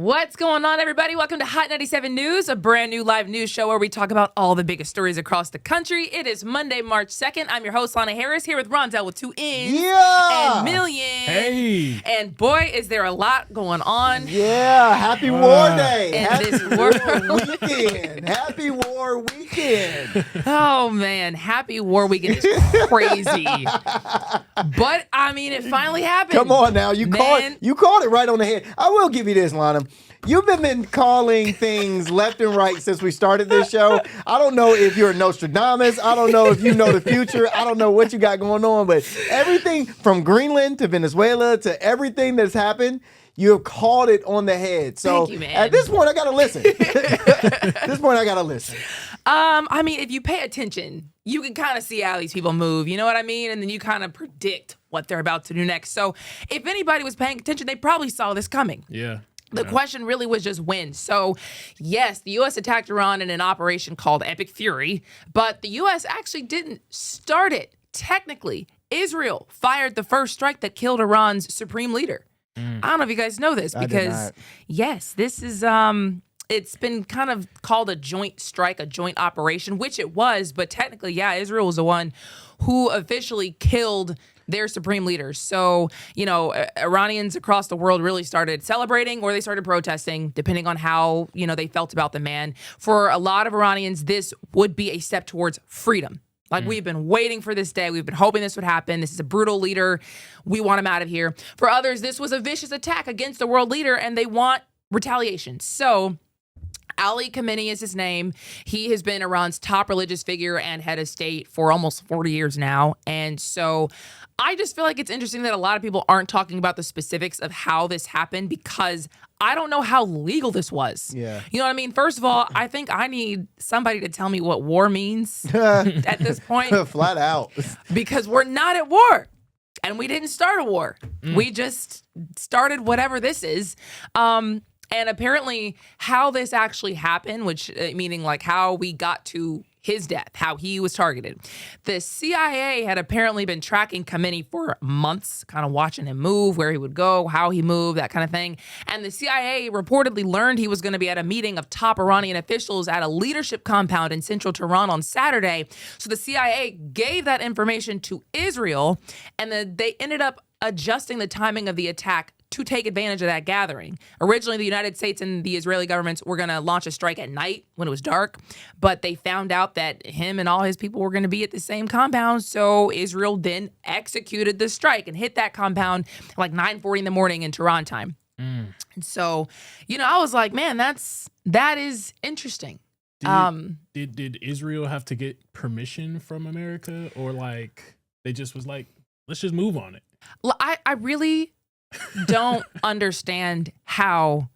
What's going on, everybody? Welcome to Hot 97 News, a brand new live news show where we talk about all the biggest stories across the country. It is Monday, March 2nd. I'm your host, Lana Harris, here with Rondell with 2 N's and Million. Hey. And boy, is there a lot going on. Yeah, happy War Day. In Happy this War world. Weekend. Happy War Weekend. Oh, man. Happy War Weekend is crazy. But, I mean, it finally happened. Come on now. You called it right on the head. I will give you this, Lana. You've been calling things left and right since we started this show. I don't know if you're a Nostradamus. I don't know if you know the future. I don't know what you got going on, but everything from Greenland to Venezuela to everything that's happened, you have called it on the head. So Thank you, man. at this point, I got to listen. I mean, if you pay attention, you can kind of see how these people move. You know what I mean? And then you kind of predict what they're about to do next. So if anybody was paying attention, they probably saw this coming. Yeah. The question really was just when. So, yes, the U.S. attacked Iran in an operation called Epic Fury, but the U.S. actually didn't start it. Technically, Israel fired the first strike that killed Iran's supreme leader. I don't know if you guys know this because, yes, this is it's been kind of called a joint strike, a joint operation, which it was. But technically, yeah, Israel was the one who officially killed their supreme leaders. So, you know, Iranians across the world really started celebrating or they started protesting, depending on how, you know, they felt about the man. For a lot of Iranians, this would be a step towards freedom. Like, we've been waiting for this day. We've been hoping this would happen. This is a brutal leader. We want him out of here. For others, this was a vicious attack against the world leader, and they want retaliation. So Ali Khamenei is his name. He has been Iran's top religious figure and head of state for almost 40 years now. And so I just feel like it's interesting that a lot of people aren't talking about the specifics of how this happened because I don't know how legal this was. Yeah. You know what I mean? First of all, I think I need somebody to tell me what war means at this point. Flat out. Because we're not at war. And we didn't start a war. We just started whatever this is. And apparently how this actually happened, which meaning like how we got to his death, how he was targeted. The CIA had apparently been tracking Khamenei for months, kind of watching him move, where he would go, how he moved, that kind of thing. And the CIA reportedly learned he was going to be at a meeting of top Iranian officials at a leadership compound in central Tehran on Saturday. So the CIA gave that information to Israel, and then they ended up adjusting the timing of the attack to take advantage of that gathering. Originally, the United States and the Israeli governments were going to launch a strike at night when it was dark, but they found out that him and all his people were going to be at the same compound, so Israel then executed the strike and hit that compound at like 9:40 in the morning in Tehran time. And so, you know, I was like, man, that is interesting. Did Israel have to get permission from America, or like they just was like, let's just move on it? I really don't understand how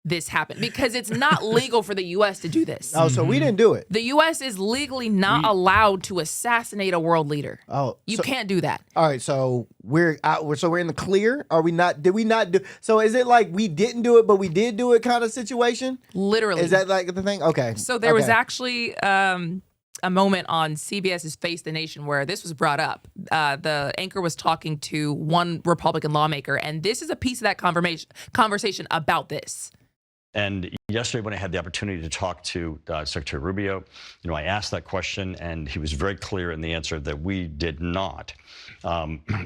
this happened because it's not legal for the U.S. to do this. Oh, so we didn't do it. The U.S. is legally not allowed to assassinate a world leader. Oh, you can't do that. All right, so we're in the clear. Are we not? Did we not do? So is it like we didn't do it, but we did do it kind of situation? Literally. Is that like the thing? Okay. So there was actually a moment on CBS's Face the Nation where this was brought up. The anchor was talking to one Republican lawmaker, and this is a piece of that conversation about this. And yesterday when I had the opportunity to talk to Secretary Rubio, you know, I asked that question, and he was very clear in the answer that we did not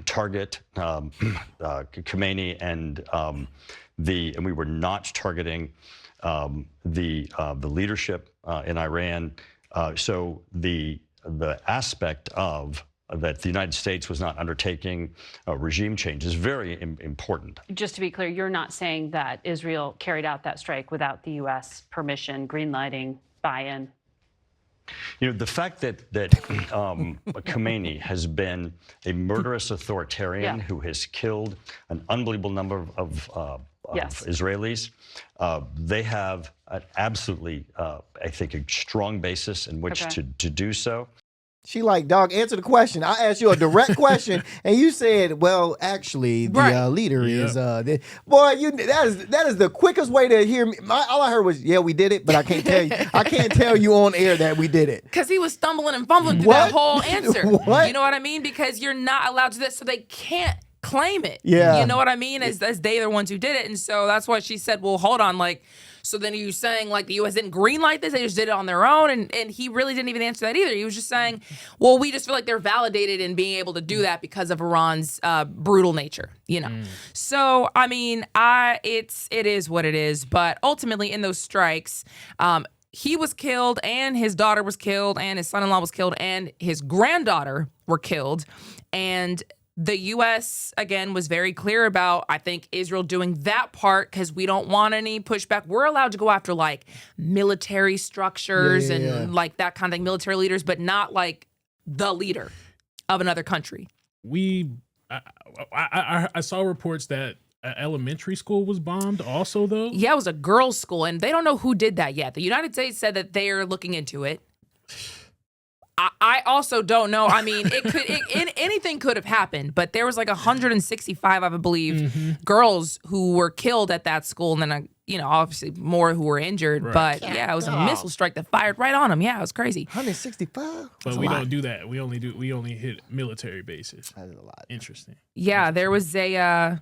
target Khamenei and we were not targeting the leadership in Iran. So the aspect of that the United States was not undertaking regime change is very important. Just to be clear, you're not saying that Israel carried out that strike without the U.S. permission, greenlighting, buy-in? You know, the fact that Khamenei has been a murderous authoritarian who has killed an unbelievable number of Israelis, they have an absolutely, I think, a strong basis in which to do so. She like, dog, answer the question. I asked you a direct question, and you said, well, actually, the leader is, boy, that is the quickest way to hear me. All I heard was, yeah, we did it, but I can't tell you. I can't tell you on air that we did it. Because he was stumbling and fumbling through that whole answer. What? You know what I mean? Because you're not allowed to do that, so they can't claim it. Yeah. You know what I mean? As they the ones who did it. And so that's why she said, well, hold on, like, so then are you saying like the U.S. didn't greenlight this? They just did it on their own? And he really didn't even answer that either. He was just saying, well, we just feel like they're validated in being able to do that because of Iran's brutal nature, you know? So, I mean, it is what it is. But ultimately in those strikes, he was killed and his daughter was killed and his son-in-law was killed and his granddaughter were killed. And the U.S., again, was very clear about, I think, Israel doing that part because we don't want any pushback. We're allowed to go after, like, military structures and, like, that kind of thing, military leaders, but not, like, the leader of another country. I saw reports that an elementary school was bombed also, though. Yeah, it was a girls' school, and they don't know who did that yet. The United States said that they're looking into it. I also don't know. I mean, anything could have happened, but there was like 165, I believe, girls who were killed at that school, and then, obviously more who were injured. Right. But yeah, it was a missile strike that fired right on them. Yeah, it was crazy. 165? But we don't do that. We only hit military bases. That is a lot. Interesting. Yeah, there was a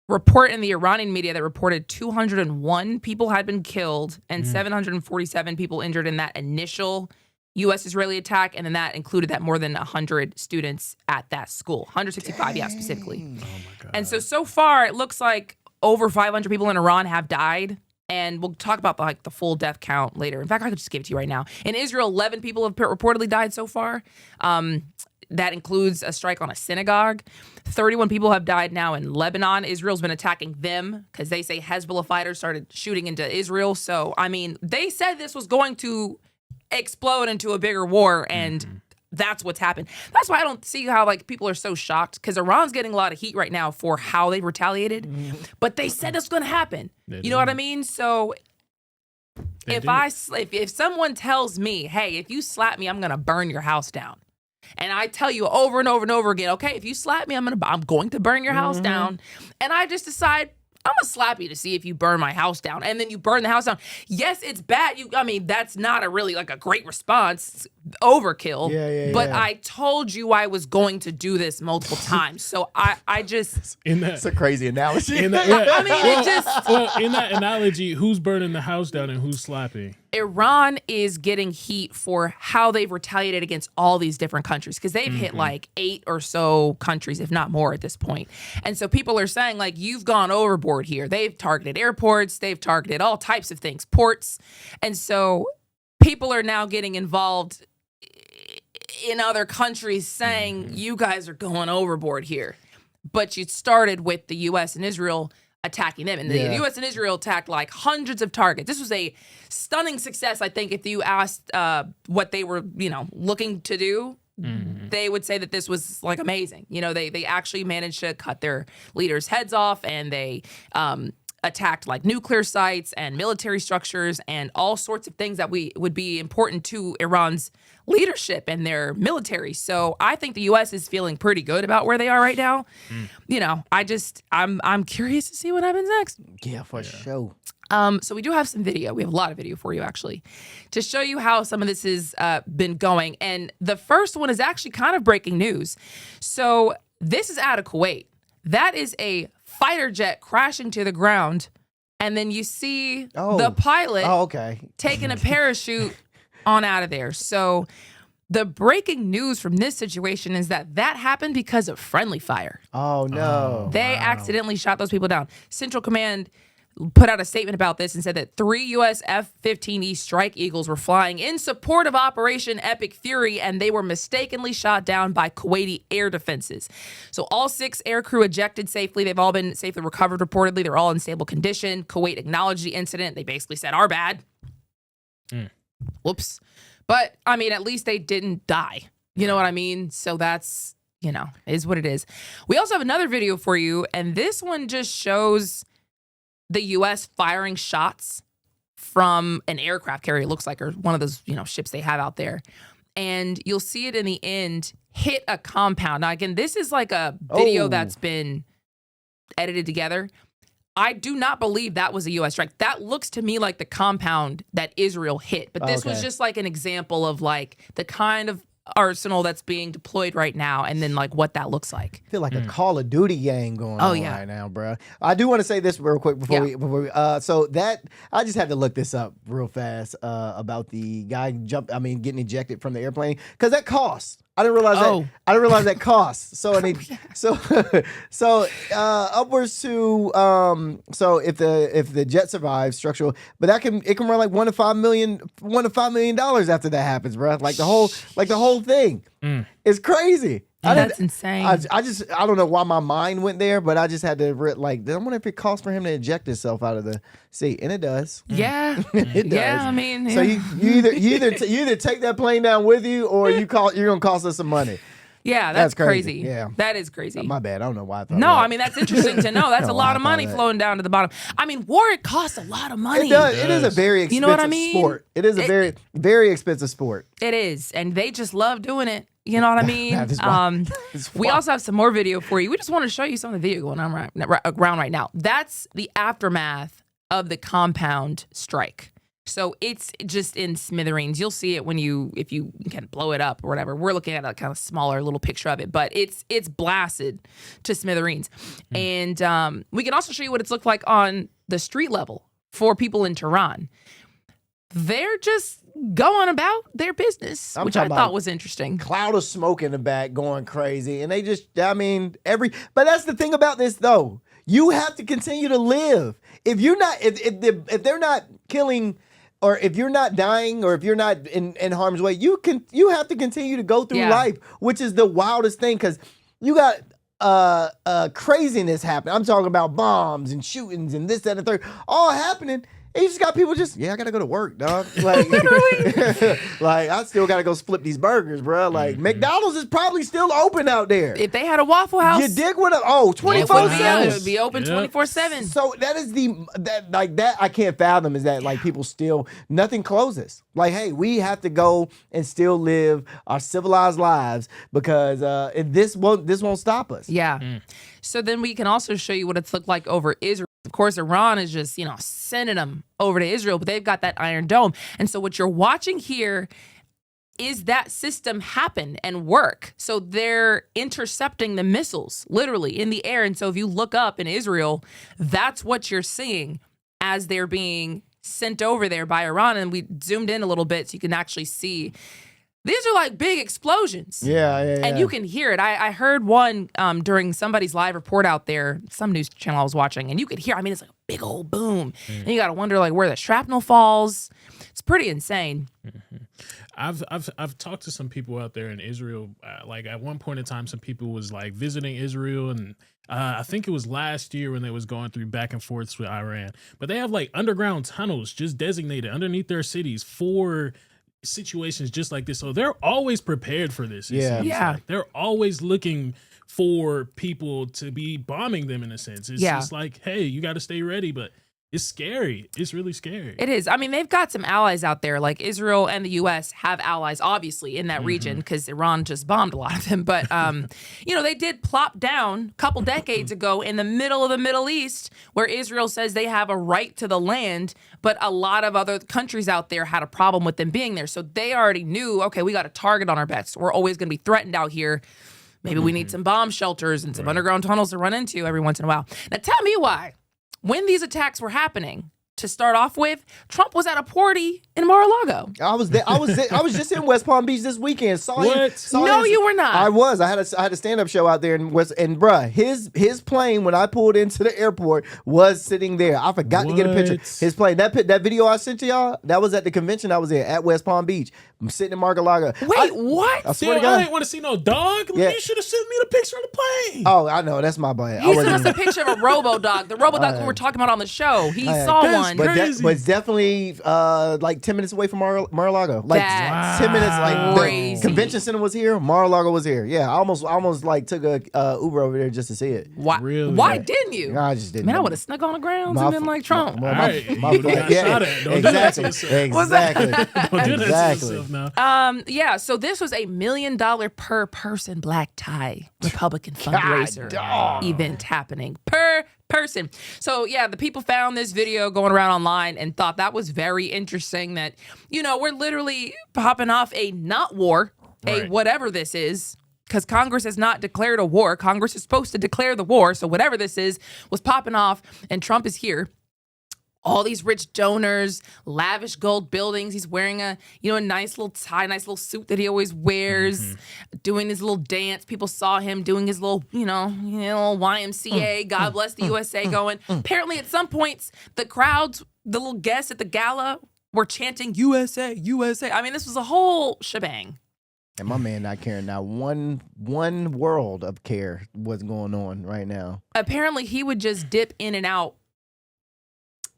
report in the Iranian media that reported 201 people had been killed and 747 people injured in that initial U.S.-Israeli attack, and then that included that more than 100 students at that school. 165, yeah, specifically. Oh, my God. And so far, it looks like over 500 people in Iran have died, and we'll talk about the full death count later. In fact, I could just give it to you right now. In Israel, 11 people have reportedly died so far. That includes a strike on a synagogue. 31 people have died now in Lebanon. Israel's been attacking them because they say Hezbollah fighters started shooting into Israel. So, I mean, they said this was going to explode into a bigger war, and that's what's happened. That's why I don't see how people are so shocked, because Iran's getting a lot of heat right now for how they retaliated, but they said it's going to happen. You know what I mean? So if someone tells me, hey, if you slap me, I'm going to burn your house down, and I tell you over and over and over again, okay, if you slap me, I'm going to burn your house down, and I just decide I'm gonna slap you to see if you burn my house down, and then you burn the house down. Yes, it's bad. That's not a really a great response. It's overkill. Yeah. But I told you I was going to do this multiple times. So I just it's a crazy analogy. In that analogy, who's burning the house down and who's slapping? Iran is getting heat for how they've retaliated against all these different countries, because they've hit 8 or so countries, if not more at this point. And so people are saying you've gone overboard here. They've targeted airports. They've targeted all types of things, ports. And so people are now getting involved in other countries saying you guys are going overboard here. But you started with the U.S. and Israel attacking them. And the U.S. and Israel attacked hundreds of targets. This was a stunning success, I think, if you asked what they were, looking to do. They would say that this was amazing. They actually managed to cut their leaders' heads off, and they attacked nuclear sites and military structures and all sorts of things that would be important to Iran's leadership and their military. So I think the U.S. is feeling pretty good about where they are right now. I'm curious to see what happens next. Yeah, for sure. So we do have some video. We have a lot of video for you, actually, to show you how some of this has been going. And the first one is actually kind of breaking news. So this is out of Kuwait. That is a fighter jet crashing to the ground. And then you see the pilot taking a parachute on out of there. So the breaking news from this situation is that happened because of friendly fire. Oh, no. They accidentally shot those people down. Central Command put out a statement about this and said that 3 U.S. F-15E Strike Eagles were flying in support of Operation Epic Fury, and they were mistakenly shot down by Kuwaiti air defenses. So all 6 aircrew ejected safely. They've all been safely recovered, reportedly. They're all in stable condition. Kuwait acknowledged the incident. They basically said, our bad. Whoops. But, at least they didn't die. You know what I mean? So that's, is what it is. We also have another video for you, and this one just shows the U.S. firing shots from an aircraft carrier, it looks like, or one of those, ships they have out there. And you'll see it in the end hit a compound. Now, again, this is a video that's been edited together. I do not believe that was a U.S. strike. That looks to me like the compound that Israel hit. But this was just an example of the kind of arsenal that's being deployed right now, and then like what that looks like. I feel like a Call of Duty game going on right now, bro. I do want to say this real quick before we so that I just had to look this up real fast about the guy getting ejected from the airplane, because that costs. I didn't realize that. I didn't realize that costs. So upwards to so if the jet survives structural, but it can run like $1 to $5 million after that happens, bro. Like the whole thing. It's crazy. That's insane. I don't know why my mind went there, but I just had to I wonder if it costs for him to eject himself out of the seat, and it does. Yeah, it does. Yeah, I mean, so you either take that plane down with you, or you're gonna cost us some money. Yeah, that's crazy. Yeah, that is crazy. My bad. I don't know why I thought. No, that. I mean that's interesting to know. That's a lot of money flowing down to the bottom. I mean, war costs a lot of money. It does. It is a very expensive you know what I mean? sport. It is a very, very expensive sport. It is, and they just love doing it. You know what I mean? We also have some more video for you. We just want to show you some of the video going on around right now. That's the aftermath of the compound strike. So it's just in smithereens. You'll see it if you can blow it up or whatever. We're looking at a kind of smaller little picture of it, but it's blasted to smithereens. And we can also show you what it's looked like on the street level for people in Tehran. They're just going about their business, which I thought was interesting. Cloud of smoke in the back going crazy. And they just, but that's the thing about this though. You have to continue to live. If you're not, if they're not killing, or if you're not dying, or if you're not in harm's way, you have to continue to go through life, which is the wildest thing, because you got craziness happening. I'm talking about bombs and shootings and this, that, and the third, all happening. And you just got people I gotta go to work, dog. Like, like I still gotta go flip these burgers, bro. Like, McDonald's is probably still open out there. If they had a Waffle House, you dig what? 24/7. It would be open 24/7. So that is that I can't fathom, is that like people still, nothing closes. Like, hey, we have to go and still live our civilized lives, because this won't stop us. Yeah. So then we can also show you what it's looked like over Israel. Of course, Iran is just, sending them over to Israel, but they've got that Iron Dome. And so what you're watching here is that system happen and work. So they're intercepting the missiles literally in the air. And so if you look up in Israel, that's what you're seeing as they're being sent over there by Iran. And we zoomed in a little bit so you can actually see. These are like big explosions. Yeah. And you can hear it. I heard one during somebody's live report out there, some news channel I was watching, and you could hear, it's like a big old boom. And you got to wonder like where the shrapnel falls. It's pretty insane. I've talked to some people out there in Israel. Like at one point in time, some people was like visiting Israel, and I think it was last year when they was going through back and forths with Iran. But they have like underground tunnels just designated underneath their cities for situations just like this, so they're always prepared for this. Like they're always looking for people to be bombing them, in a sense. It's just like, hey, you got to stay ready. But it's scary. It's really scary. It is. They've got some allies out there. Like Israel and the U.S. have allies, obviously, in that region, because Iran just bombed a lot of them. But, they did plop down a couple decades ago in the middle of the Middle East, where Israel says they have a right to the land, but a lot of other countries out there had a problem with them being there. So they already knew, okay, we got a target on our backs. We're always going to be threatened out here. Maybe we need some bomb shelters and some underground tunnels to run into every once in a while. Now, tell me why. When these attacks were happening, to start off with, Trump was at a party in Mar-a-Lago. I was there. I was just in West Palm Beach this weekend. You were not. I was. I had a stand-up show out there in West, and bruh, his plane when I pulled into the airport was sitting there. I forgot to get a picture. His plane. That video I sent to y'all, that was at the convention I was at West Palm Beach. I'm sitting in Mar-a-Lago. Wait, what? I swear to God. I didn't want to see no dog. Yeah. You should have sent me the picture of the plane. Oh, I know. That's my bad. He sent us a picture of a robo-dog. The robo-dog we were talking about on the show. He saw one. But it's definitely like 10 minutes away from Mar-a-Lago. Like 10 minutes. Like the convention center was here. Mar-a-Lago was here. Yeah, I almost like took a Uber over there just to see it. Why? Really? Why didn't you? No, I just didn't. Man, I would have snuck on the grounds and been like Trump. Exactly. Don't do that to yourself now. Yeah, so this was $1 million per person black tie Republican fundraiser event happening per person. So yeah, the people found this video going around online and thought that was very interesting, that, we're literally popping off a not war, Right. whatever this is, because Congress has not declared a war. Congress is supposed to declare the war. So whatever this is was popping off, and Trump is here. All these rich donors, lavish gold buildings. He's wearing a nice little tie, nice little suit that he always wears, doing his little dance. People saw him doing his little, little YMCA, God bless the USA going. Apparently at some points, the crowds, the little guests at the gala were chanting USA, USA. I mean, this was a whole shebang. And my man not caring. Now one world of care what's going on right now. Apparently he would just dip in and out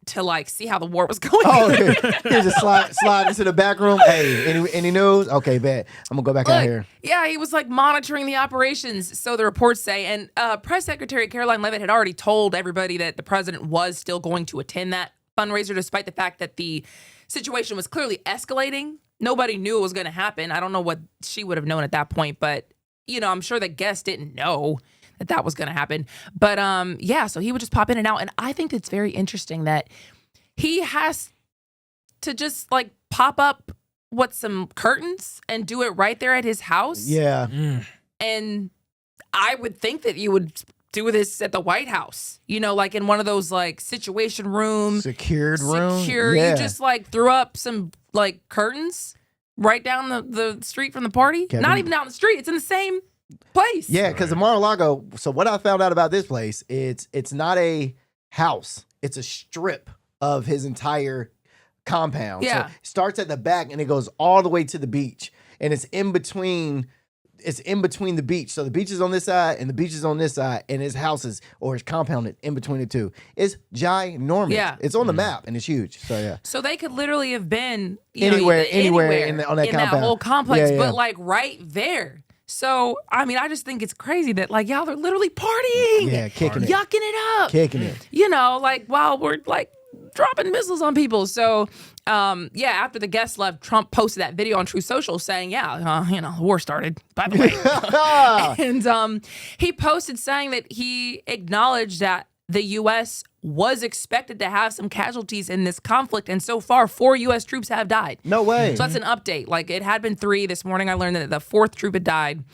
to like see how the war was going. Oh, okay. He just slide into the back room. Hey, any news? Okay, bet. I'm gonna go back out here. Yeah, he was like monitoring the operations, so the reports say. And Press Secretary Caroline Leavitt had already told everybody that the president was still going to attend that fundraiser, despite the fact that the situation was clearly escalating. Nobody knew it was going to happen. I don't know what she would have known at that point, but I'm sure the guests didn't know that was going to happen. But so he would just pop in and out. And I think it's very interesting that he has to just like pop up some curtains and do it right there at his house. Yeah. And I would think that you would do this at the White House, like in one of those like situation room. Secured room. You just like threw up some like curtains right down the street from the party. Not even down the street. It's in the same place. Yeah, because the Mar-a-Lago. So what I found out about this place, it's not a house. It's a strip of his entire compound. Yeah. So it starts at the back and it goes all the way to the beach, and it's in between. It's in between the beach. So the beach is on this side and the beach is on this side, and his houses or his compound in between the two. It's ginormous. Yeah. It's on the map and it's huge. So yeah. So they could literally have been Anywhere in on that compound. that whole complex, Yeah. but like right there. So I mean, I just think it's crazy that like y'all are literally partying, Yeah, kicking it. yucking it up, Kicking it. like while we're like dropping missiles on people. So after the guests left, Trump posted that video on True Social saying, the war started, by the way. And he posted saying that he acknowledged that the U.S. was expected to have some casualties in this conflict, and so far 4 U.S. troops have died. No way. So that's an update. Like, it had been 3. This morning I learned that the 4th troop had died.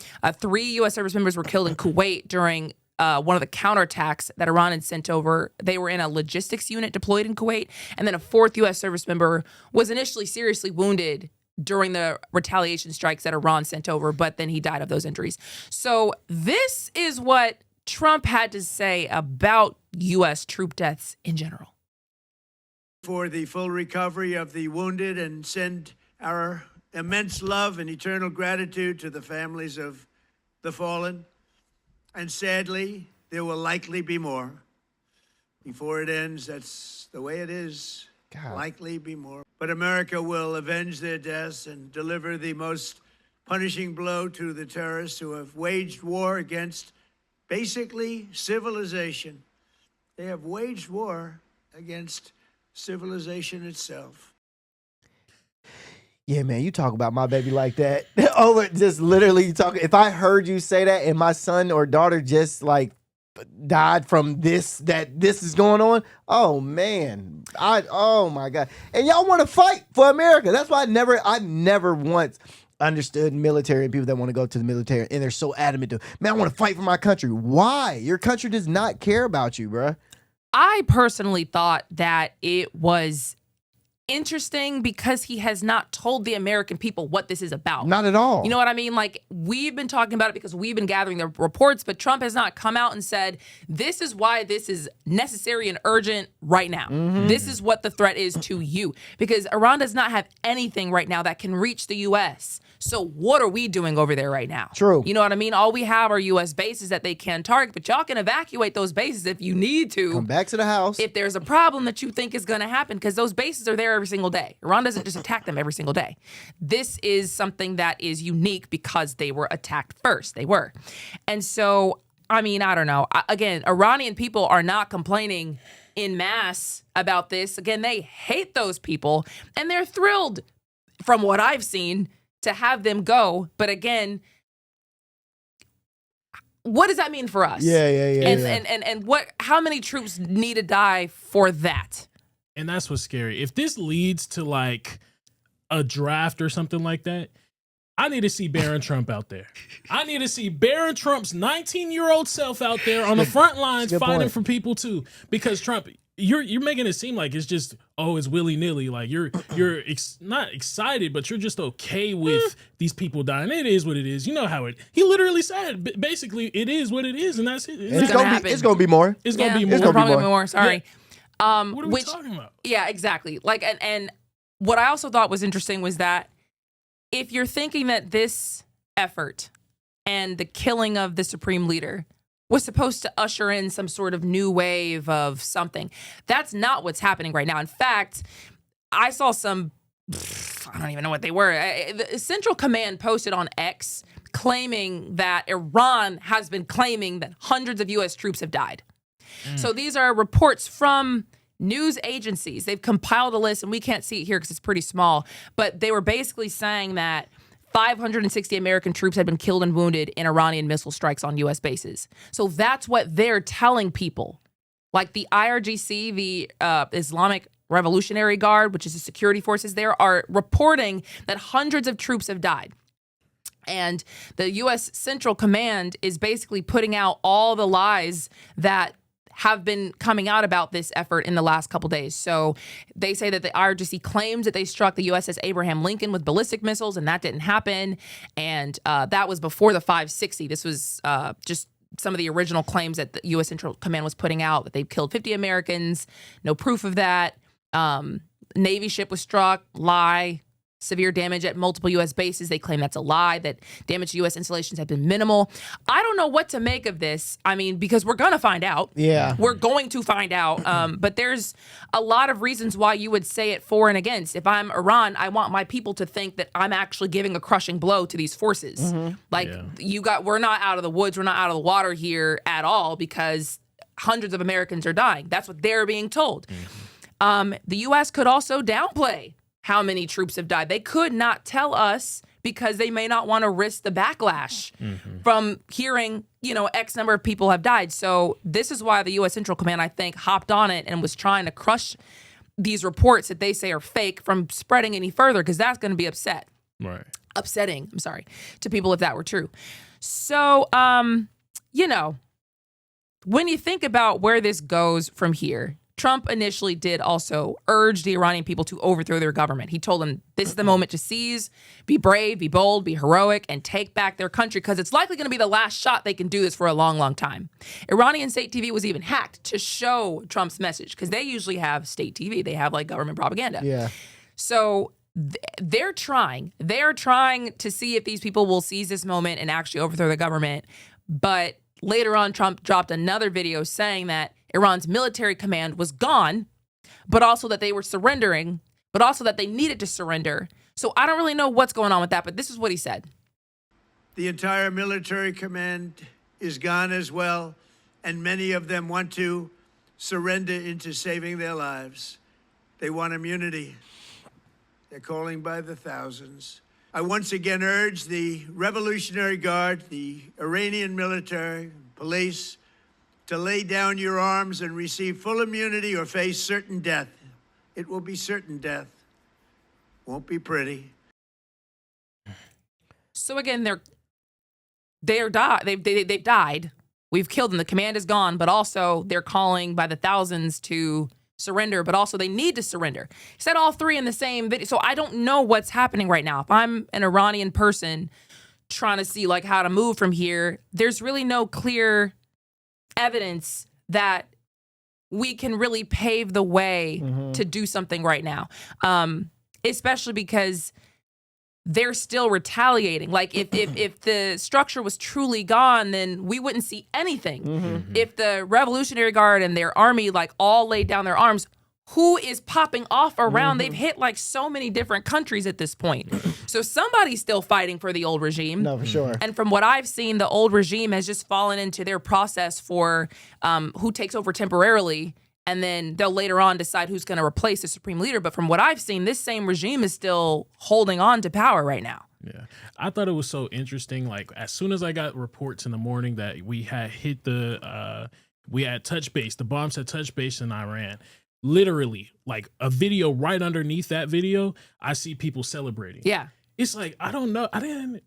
3 U.S. service members were killed in Kuwait during one of the counterattacks that Iran had sent over. They were in a logistics unit deployed in Kuwait, and then a 4th U.S. service member was initially seriously wounded during the retaliation strikes that Iran sent over, but then he died of those injuries. So this is what Trump had to say about U.S. troop deaths in general. For the full recovery of the wounded, and send our immense love and eternal gratitude to the families of the fallen. And sadly, there will likely be more. Before it ends, that's the way it is. God. Likely be more. But America will avenge their deaths and deliver the most punishing blow to the terrorists who have waged war against basically civilization. They have waged war against civilization itself. Yeah, man, you talk about my baby like that. Just literally talk. If I heard you say that and my son or daughter just like died from this is going on, oh man, oh my God. And y'all want to fight for America. That's why I never once understood military and people that want to go to the military and they're so adamant to, man, I want to fight for my country. Why? Your country does not care about you, bruh. I personally thought that it was interesting because he has not told the American people what this is about. Not at all. You know what I mean? Like, we've been talking about it because we've been gathering the reports, but Trump has not come out and said, this is why this is necessary and urgent right now. Mm-hmm. This is what the threat is to you. Because Iran does not have anything right now that can reach the U.S. So what are we doing over there right now? True. You know what I mean? All we have are U.S. bases that they can target, but y'all can evacuate those bases if you need to. Come back to the house. If there's a problem that you think is going to happen, because those bases are there every single day. Iran doesn't just attack them every single day. This is something that is unique because they were attacked first. They were. And so, I mean, I don't know. Again, Iranian people are not complaining en masse about this. Again, they hate those people, and they're thrilled, from what I've seen, to have them go. But again, what does that mean for us? Yeah. And what? How many troops need to die for that? And that's what's scary. If this leads to like a draft or something like that, I need to see Barron Trump out there. I need to see Barron Trump's 19-year-old self out there on the front lines fighting for people too. Because Trump, you're making it seem like it's just, it's willy-nilly. Like you're not excited, but you're just okay with these people dying. It is what it is. You know how he literally said, basically, it is what it is, and that's it. It's gonna be more. It's gonna be more. It's probably gonna be more. Sorry. Yeah. What are we talking about? Yeah, exactly. Like, and what I also thought was interesting was that if you're thinking that this effort and the killing of the supreme leader was supposed to usher in some sort of new wave of something, that's not what's happening right now. In fact, I saw some, I don't even know what they were. The Central Command posted on X claiming that Iran has been claiming that hundreds of U.S. troops have died. So these are reports from news agencies. They've compiled a list, and we can't see it here because it's pretty small, but they were basically saying that 560 American troops had been killed and wounded in Iranian missile strikes on U.S. bases. So that's what they're telling people. Like the IRGC, the Islamic Revolutionary Guard, which is the security forces there, are reporting that hundreds of troops have died. And the U.S. Central Command is basically putting out all the lies that have been coming out about this effort in the last couple days. So they say that the IRGC claims that they struck the USS Abraham Lincoln with ballistic missiles, and that didn't happen. And that was before the 560. This was just some of the original claims that the U.S. Central Command was putting out, that they killed 50 Americans. No proof of that. Navy ship was struck. Lie. Severe damage at multiple U.S. bases. They claim that's a lie, that damage to U.S. installations have been minimal. I don't know what to make of this. I mean, because we're going to find out. Yeah. We're going to find out. But there's a lot of reasons why you would say it for and against. If I'm Iran, I want my people to think that I'm actually giving a crushing blow to these forces. We're not out of the woods. We're not out of the water here at all because hundreds of Americans are dying. That's what they're being told. The U.S. could also downplay how many troops have died. They could not tell us because they may not want to risk the backlash from hearing, X number of people have died. So this is why the U.S. Central Command, I think, hopped on it and was trying to crush these reports that they say are fake from spreading any further, because that's going to be upsetting, to people if that were true. So, when you think about where this goes from here, Trump initially did also urge the Iranian people to overthrow their government. He told them this is the moment to seize, be brave, be bold, be heroic, and take back their country, because it's likely going to be the last shot they can do this for a long, long time. Iranian state TV was even hacked to show Trump's message, because they usually have state TV. They have like government propaganda. Yeah. So they're trying. They're trying to see if these people will seize this moment and actually overthrow the government. But later on, Trump dropped another video saying that Iran's military command was gone, but also that they were surrendering, but also that they needed to surrender. So I don't really know what's going on with that, but this is what he said. The entire military command is gone as well, and many of them want to surrender into saving their lives. They want immunity. They're calling by the thousands. I once again urge the Revolutionary Guard, the Iranian military, police, to lay down your arms and receive full immunity or face certain death. It will be certain death. Won't be pretty. So again, they've died. We've killed them. The command is gone, but also they're calling by the thousands to surrender, but also they need to surrender. He said all three in the same video. So I don't know what's happening right now. If I'm an Iranian person trying to see like how to move from here, there's really no clear evidence that we can really pave the way to do something right now. Especially because they're still retaliating. Like if the structure was truly gone, then we wouldn't see anything. If the Revolutionary Guard and their army like all laid down their arms, who is popping off around? They've hit like so many different countries at this point. So somebody's still fighting for the old regime. No, for sure. And from what I've seen, the old regime has just fallen into their process for who takes over temporarily, and then they'll later on decide who's going to replace the supreme leader. But from what I've seen, this same regime is still holding on to power right now. Yeah. I thought it was so interesting. Like, as soon as I got reports in the morning that we had hit we had touch base, the bombs had touch base in Iran, literally like a video right underneath that video, I see people celebrating. Yeah. it's like, I don't know. I didn't,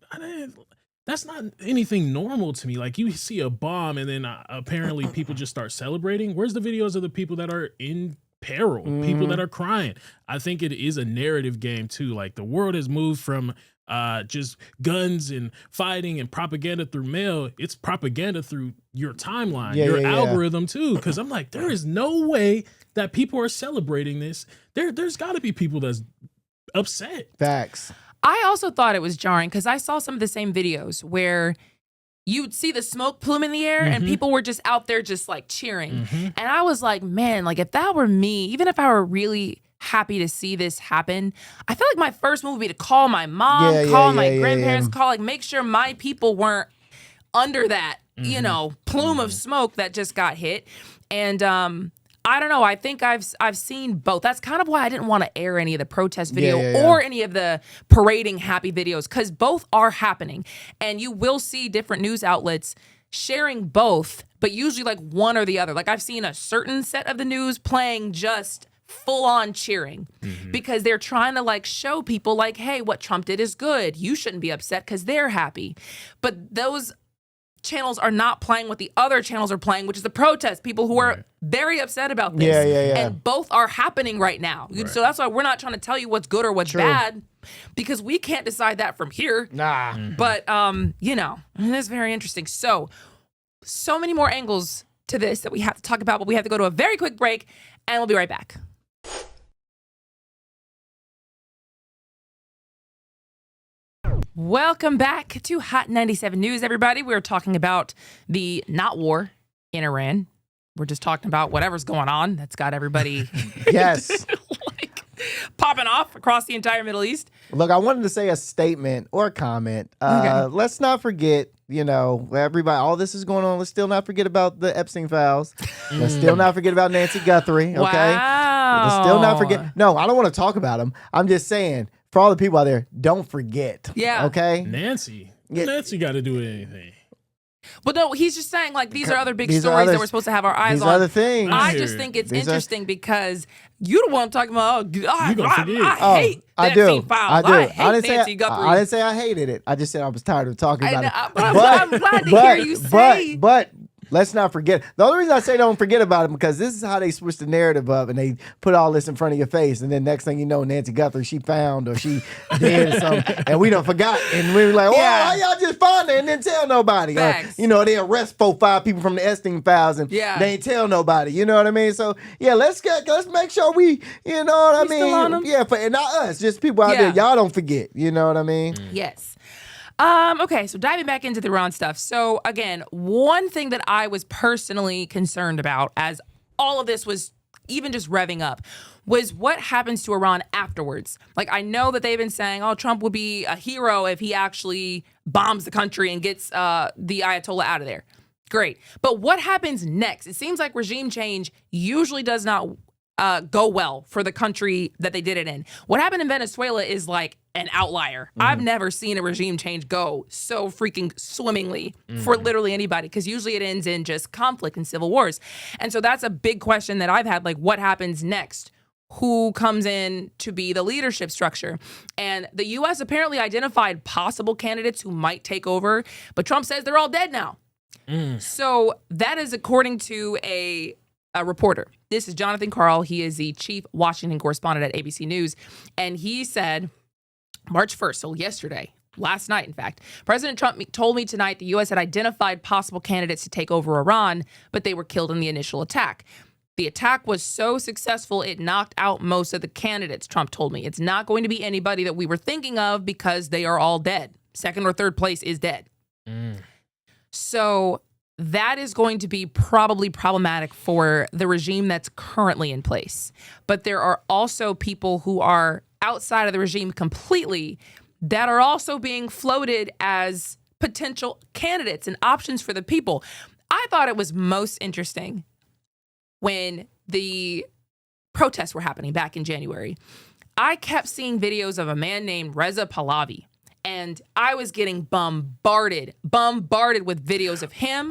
that's not anything normal to me. Like, you see a bomb and then apparently people just start celebrating. Where's the videos of the people that are in peril, people that are crying? I think it is a narrative game too. Like, the world has moved from just guns and fighting and propaganda through mail. It's propaganda through your timeline, your algorithm too. Because I'm like, there is no way that people are celebrating this. There's got to be people that's upset. Facts. I also thought it was jarring because I saw some of the same videos where you'd see the smoke plume in the air and people were just out there just like cheering. And I was like, man, like if that were me, even if I were really happy to see this happen, I feel like my first move would be to call my mom, call my grandparents, call, like, make sure my people weren't under that, you know, plume of smoke that just got hit. And I don't know. I think I've seen both. That's kind of why I didn't want to air any of the protest video or any of the parading happy videos, because both are happening. And you will see different news outlets sharing both, but usually like one or the other. Like, I've seen a certain set of the news playing just full on cheering because they're trying to like show people like, hey, what Trump did is good. You shouldn't be upset because they're happy. But those channels are not playing what the other channels are playing, which is the protest. People who are very upset about this. And both are happening right now. So that's why we're not trying to tell you what's good or what's bad, because we can't decide that from here. But, you know, it's very interesting. So many more angles to this that we have to talk about, but we have to go to a very quick break, and we'll be right back. Welcome back to Hot 97 News, everybody. We're talking about the not war in Iran. We're just talking about whatever's going on that's got everybody like popping off across the entire Middle East. Look, I wanted to say a statement or a comment. Let's not forget, you know, everybody, all this is going on. Let's still not forget about the Epstein files. Let's still not forget about Nancy Guthrie, okay? Wow. Let's still not forget. No, I don't want to talk about them. I'm just saying, for all the people out there, don't forget. Okay? Nancy got to do with anything. But no, he's just saying, like, these are other big stories that we're supposed to have our eyes on. These other things. I just think it's interesting because you don't want to talk about, I hate I Epstein files. I hate Nancy Guthrie. I didn't say I hated it. I just said I was tired of talking about it. But I'm glad to hear you say. But let's not forget. The only reason I say don't forget about it because this is how they switch the narrative up and they put all this in front of your face. And then next thing you know, Nancy Guthrie, she found or she did or something. And we done forgot. And we were like, how y'all just find it and didn't tell nobody? Or, you know, they arrest 4-5 people from the Epstein files and they ain't tell nobody. You know what I mean? So, yeah, let's make sure we, you know what I mean? Still on them? Yeah, and not us, just people out there. Y'all don't forget. You know what I mean? Yes. Okay, so diving back into the Iran stuff. So again, one thing that I was personally concerned about as all of this was even just revving up was what happens to Iran afterwards. Like, I know that they've been saying, oh, Trump would be a hero if he actually bombs the country and gets the Ayatollah out of there. Great. But what happens next? It seems like regime change usually does not go well for the country that they did it in. What happened in Venezuela is like an outlier. I've never seen a regime change go so freaking swimmingly for literally anybody, because usually it ends in just conflict and civil wars. And so that's a big question that I've had, like, what happens next? Who comes in to be the leadership structure? And the U.S. apparently identified possible candidates who might take over, but Trump says they're all dead now. So that is according to a reporter. This is Jonathan Karl. He is the chief Washington correspondent at ABC News. And he said March 1st, so yesterday, last night, in fact, President Trump told me tonight the U.S. had identified possible candidates to take over Iran, but they were killed in the initial attack. The attack was so successful, it knocked out most of the candidates, Trump told me. It's not going to be anybody that we were thinking of because they are all dead. Second or third place is dead. So that is going to be probably problematic for the regime that's currently in place. But there are also people who are outside of the regime completely that are also being floated as potential candidates and options for the people. I thought it was most interesting when the protests were happening back in January. I kept seeing videos of a man named Reza Pahlavi. And I was getting bombarded with videos of him,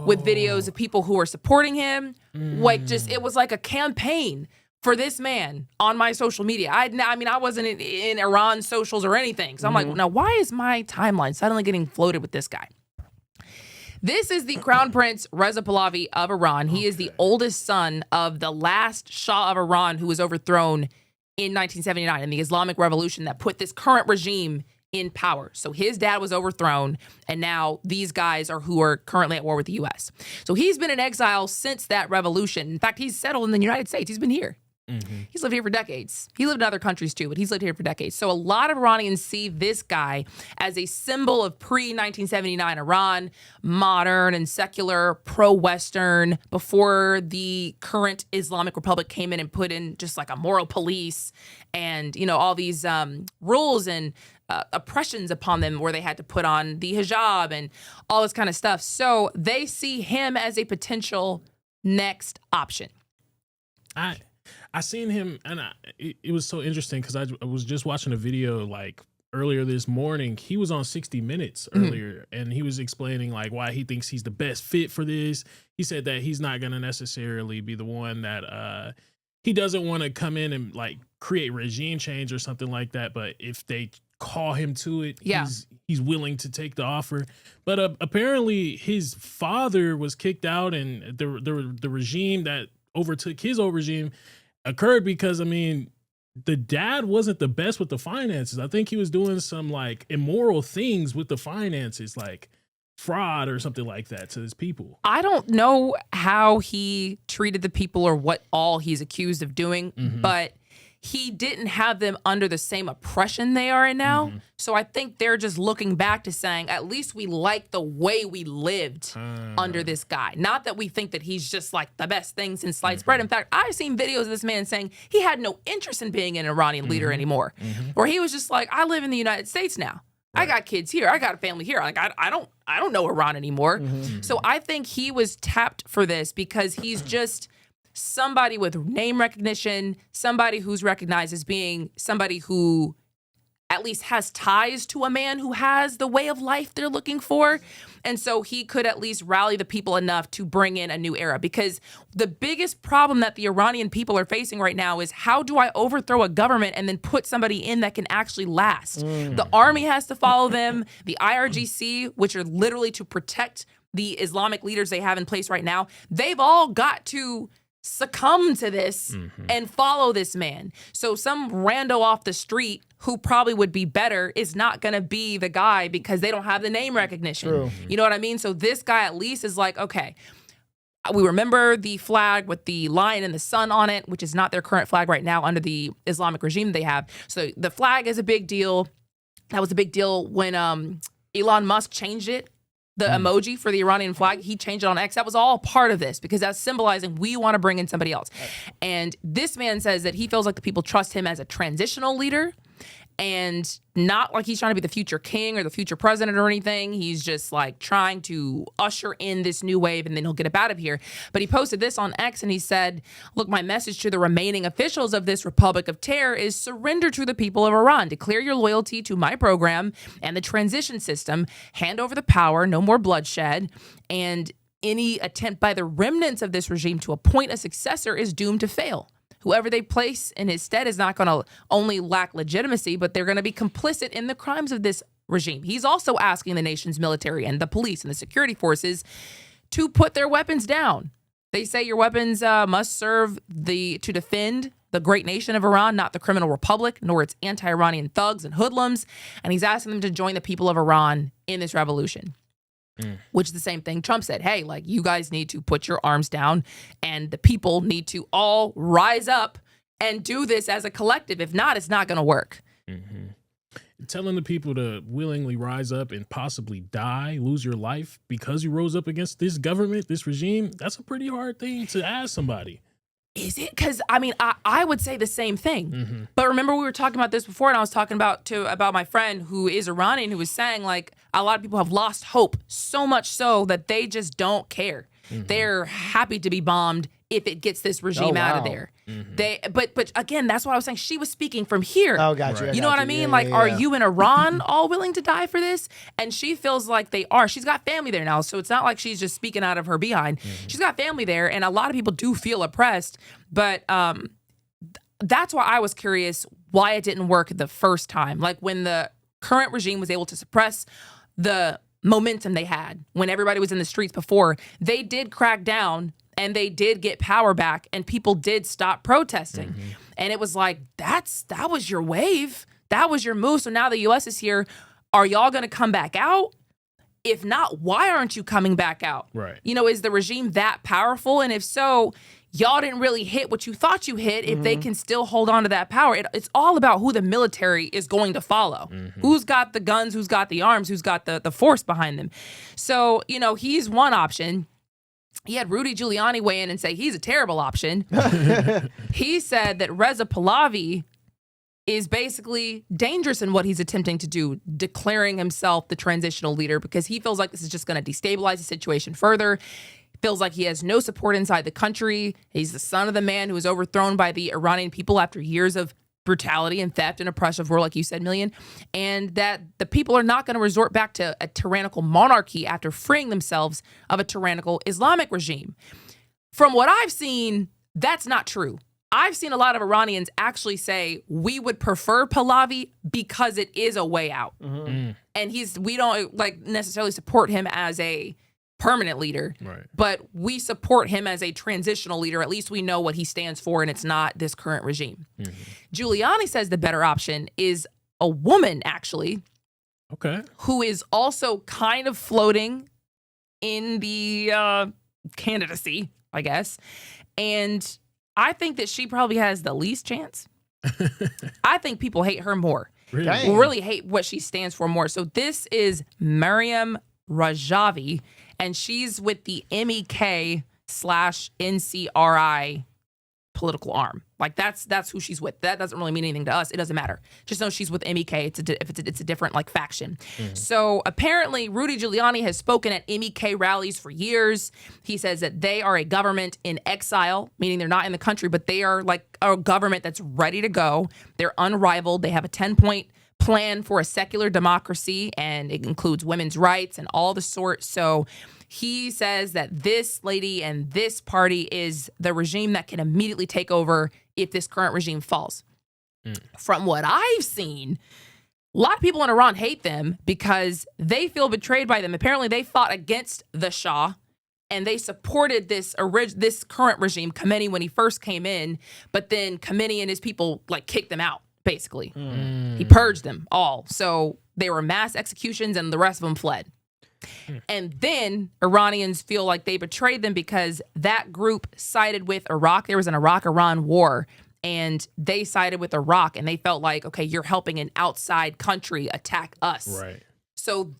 with videos of people who were supporting him. Like, just, it was like a campaign for this man on my social media. I mean, I wasn't in Iran socials or anything. So I'm like, now why is my timeline suddenly getting floated with this guy? This is the Crown Prince Reza Pahlavi of Iran. He is the oldest son of the last Shah of Iran, who was overthrown in 1979 in the Islamic Revolution that put this current regime in power. So his dad was overthrown, and now these guys are who are currently at war with the U.S. So he's been in exile since that revolution. In fact, he's settled in the United States. He's been here. He's lived here for decades. He lived in other countries too, but he's lived here for decades. So a lot of Iranians see this guy as a symbol of pre-1979 Iran, modern and secular, pro-Western, before the current Islamic Republic came in and put in just like a moral police and, you know, all these rules and oppressions upon them where they had to put on the hijab and all this kind of stuff. So they see him as a potential next option. I seen him, and it was so interesting because I was just watching a video like earlier this morning. He was on 60 Minutes earlier, and he was explaining like why he thinks he's the best fit for this. He said that he's not going to necessarily be the one that he doesn't want to come in and like create regime change or something like that. But if they call him to it, he's willing to take the offer. But apparently his father was kicked out, and the regime that overtook his old regime occurred because, I mean, the dad wasn't the best with the finances. I think he was doing some like immoral things with the finances, like fraud or something like that to his people. I don't know how he treated the people or what all he's accused of doing, but he didn't have them under the same oppression they are in now. So I think they're just looking back to saying, at least we like the way we lived under this guy. Not that we think that he's just like the best thing since sliced bread. In fact, I've seen videos of this man saying he had no interest in being an Iranian leader anymore. Or he was just like, I live in the United States now. I got kids here. I got a family here. Like I don't know Iran anymore. So I think he was tapped for this because he's just somebody with name recognition, somebody who's recognized as being somebody who at least has ties to a man who has the way of life they're looking for. And so he could at least rally the people enough to bring in a new era. Because the biggest problem that the Iranian people are facing right now is, how do I overthrow a government and then put somebody in that can actually last? The army has to follow them. The IRGC, which are literally to protect the Islamic leaders they have in place right now, they've all got to succumb to this and follow this man. So some rando off the street who probably would be better is not going to be the guy because they don't have the name recognition. You know what I mean? So this guy at least is like, okay, we remember the flag with the lion and the sun on it, which is not their current flag right now under the Islamic regime they have. So the flag is a big deal. That was a big deal when Elon Musk changed it. The emoji for the Iranian flag, he changed it on X. That was all part of this because that's symbolizing we want to bring in somebody else. And this man says that he feels like the people trust him as a transitional leader and not like he's trying to be the future king or the future president or anything. He's just like trying to usher in this new wave and then he'll get up out of here. But he posted this on X and he said, look, my message to the remaining officials of this Republic of Terror is surrender to the people of Iran. Declare your loyalty to my program and the transition system. Hand over the power, no more bloodshed. And any attempt by the remnants of this regime to appoint a successor is doomed to fail. Whoever they place in his stead is not going to only lack legitimacy, but they're going to be complicit in the crimes of this regime. He's also asking the nation's military and the police and the security forces to put their weapons down. They say your weapons must serve to defend the great nation of Iran, not the criminal republic, nor its anti-Iranian thugs and hoodlums. And he's asking them to join the people of Iran in this revolution. Which is the same thing Trump said. Hey, like, you guys need to put your arms down and the people need to all rise up and do this as a collective. If not, it's not going to work. Telling the people to willingly rise up and possibly die, lose your life because you rose up against this government, this regime, that's a pretty hard thing to ask somebody. Is it? Because, I mean, I would say the same thing. But remember, we were talking about this before, and I was talking about my friend who is Iranian, who was saying, like, a lot of people have lost hope, so much so that they just don't care. They're happy to be bombed if it gets this regime out of there. But again, that's what I was saying. She was speaking from here. Oh, gotcha. Right. You know what I mean? Are you in Iran all willing to die for this? And she feels like they are. She's got family there now, so it's not like she's just speaking out of her behind. She's got family there, and a lot of people do feel oppressed. But that's why I was curious why it didn't work the first time. Like when the current regime was able to suppress the momentum they had when everybody was in the streets before, they did crack down and they did get power back and people did stop protesting. And it was like, that was your wave. That was your move. So now the U.S. is here. Are y'all going to come back out? If not, why aren't you coming back out? Right. You know, is the regime that powerful? And if so, y'all didn't really hit what you thought you hit if they can still hold on to that power. It's all about who the military is going to follow. Who's got the guns, who's got the arms, who's got the force behind them. So, you know, he's one option. He had Rudy Giuliani weigh in and say he's a terrible option. He said that Reza Pahlavi is basically dangerous in what he's attempting to do, declaring himself the transitional leader, because he feels like this is just going to destabilize the situation further. Feels like he has no support inside the country. He's the son of the man who was overthrown by the Iranian people after years of brutality and theft and oppressive war, like you said, Million, and that the people are not going to resort back to a tyrannical monarchy after freeing themselves of a tyrannical Islamic regime. From what I've seen, that's not true. I've seen a lot of Iranians actually say we would prefer Pahlavi because it is a way out. And we don't like necessarily support him as a permanent leader, but we support him as a transitional leader. At least we know what he stands for, and it's not this current regime. Giuliani says the better option is a woman, actually, who is also kind of floating in the candidacy, I guess. And I think that she probably has the least chance. I think people hate her more. Really hate what she stands for more. So this is Maryam Rajavi, and she's with the MEK/NCRI political arm. Like that's who she's with. That doesn't really mean anything to us. It doesn't matter. Just know she's with MEK. It's a different like faction. So apparently Rudy Giuliani has spoken at MEK rallies for years. He says that they are a government in exile, meaning they're not in the country, but they are like a government that's ready to go. They're unrivaled. They have a 10-point plan for a secular democracy, and it includes women's rights and all the sorts. So he says that this lady and this party is the regime that can immediately take over if this current regime falls. From what I've seen, a lot of people in Iran hate them because they feel betrayed by them. Apparently, they fought against the Shah and they supported this current regime, Khamenei, when he first came in. But then Khamenei and his people like kicked them out, basically. He purged them all. So they were mass executions and the rest of them fled. And then Iranians feel like they betrayed them because that group sided with Iraq. There was an Iraq-Iran war, and they sided with Iraq, and they felt like, okay, you're helping an outside country attack us. Right. So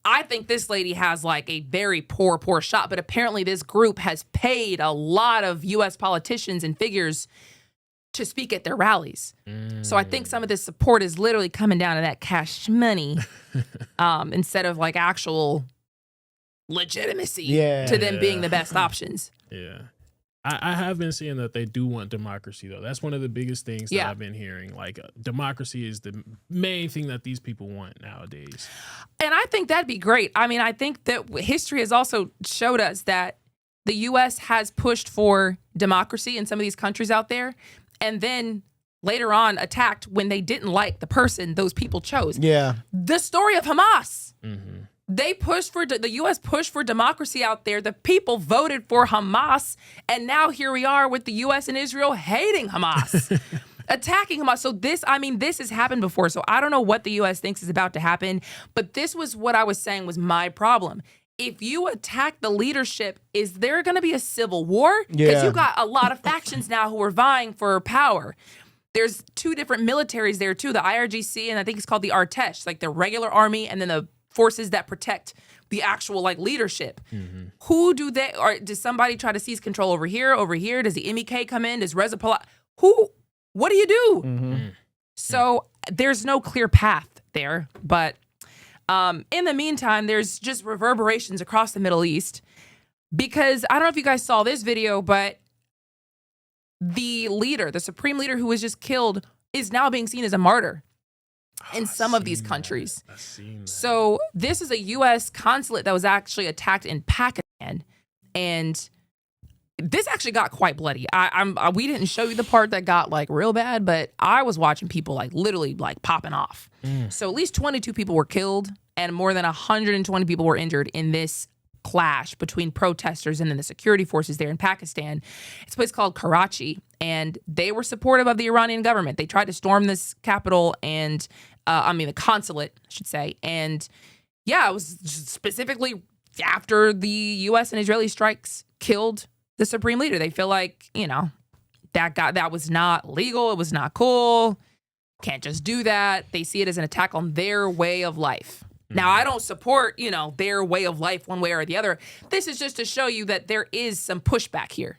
I think this lady has like a very poor shot, but apparently this group has paid a lot of U.S. politicians and figures to speak at their rallies. So I think some of this support is literally coming down to that cash money instead of like actual legitimacy to them being the best options. Yeah. I have been seeing that they do want democracy, though. That's one of the biggest things that I've been hearing. Like, democracy is the main thing that these people want nowadays. And I think that'd be great. I mean, I think that history has also showed us that the U.S. has pushed for democracy in some of these countries out there, and then later on attacked when they didn't like the person those people chose. Yeah. The story of Hamas. They pushed for, the U.S. pushed for democracy out there. The people voted for Hamas. And now here we are with the U.S. and Israel hating Hamas, attacking Hamas. So this has happened before. So I don't know what the U.S. thinks is about to happen. But this was what I was saying was my problem. If you attack the leadership, is there going to be a civil war? Because you got a lot of factions now who are vying for power. There's two different militaries there too, the IRGC and I think it's called the Artesh, like the regular army and then the forces that protect the actual like leadership. Who do they, or does somebody try to seize control over here? Does the MEK come in? Does Reza Pahlavi? What do you do? So there's no clear path there, but in the meantime, there's just reverberations across the Middle East because I don't know if you guys saw this video, but the supreme leader who was just killed is now being seen as a martyr in some of these countries. I've seen that. So this is a U.S. consulate that was actually attacked in Pakistan, and this actually got quite bloody. We didn't show you the part that got like real bad, but I was watching people like literally like popping off. So at least 22 people were killed and more than 120 people were injured in this clash between protesters and then the security forces there in Pakistan. It's a place called Karachi, and they were supportive of the Iranian government. They tried to storm this capital and, the consulate, I should say. And yeah, it was specifically after the U.S. and Israeli strikes killed the supreme leader. They feel like, that was not legal. It was not cool. Can't just do that. They see it as an attack on their way of life. Now, I don't support, their way of life one way or the other. This is just to show you that there is some pushback here.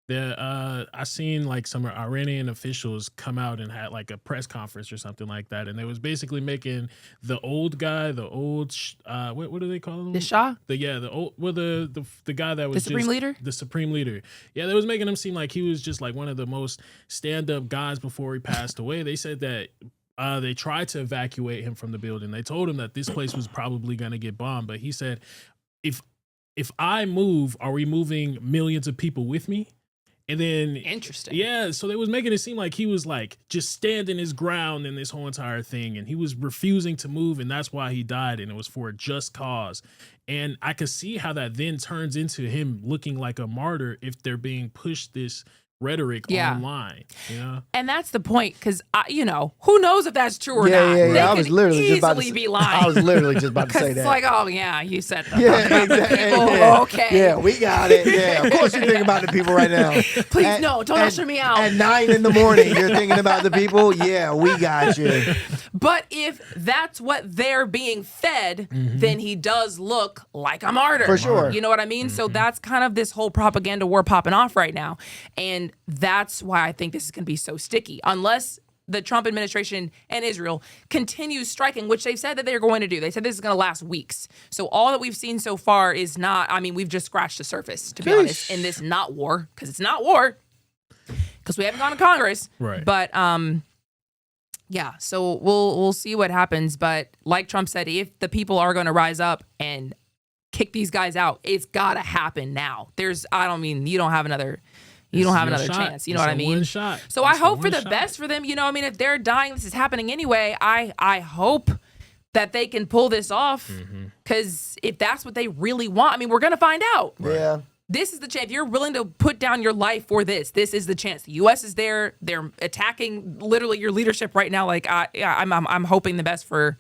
I seen like some Iranian officials come out and had like a press conference or something like that, and they was basically making the old guy, what do they call him? The Shah? The guy that was the supreme leader. The supreme leader. Yeah, they was making him seem like he was just like one of the most stand up guys before he passed away. They said that. They tried to evacuate him from the building. They told him that this place was probably going to get bombed, but he said, if I move, are we moving millions of people with me? And then interesting. Yeah, so they was making it seem like he was like just standing his ground in this whole entire thing, and he was refusing to move, and that's why he died, and it was for a just cause. And I could see how that then turns into him looking like a martyr if they're being pushed this rhetoric online, and that's the point, because who knows if that's true or not. They I was literally just about to be lying. I was literally just about to say that. It's like, oh yeah, you said that. Yeah, exactly. Okay. Yeah, we got it. Yeah, of course you're thinking about the people right now. Please don't usher me out. At 9 a.m, you're thinking about the people. Yeah, we got you. But if that's what they're being fed, then he does look like a martyr. For sure. You know what I mean? So that's kind of this whole propaganda war popping off right now. And that's why I think this is going to be so sticky. Unless the Trump administration and Israel continues striking, which they've said that they're going to do. They said this is going to last weeks. So all that we've seen so far is not, we've just scratched the surface, to be honest, in this not war, because it's not war, because we haven't gone to Congress. Right. But, yeah, so we'll see what happens. But like Trump said, if the people are going to rise up and kick these guys out, it's got to happen now. You don't have another chance. You know what I mean? One shot. So I hope for the best for them. If they're dying, this is happening anyway. I hope that they can pull this off, because if that's what they really want, we're going to find out. Yeah. This is the chance. If you're willing to put down your life for this is the chance. The U.S. is there. They're attacking literally your leadership right now. Like I'm hoping the best for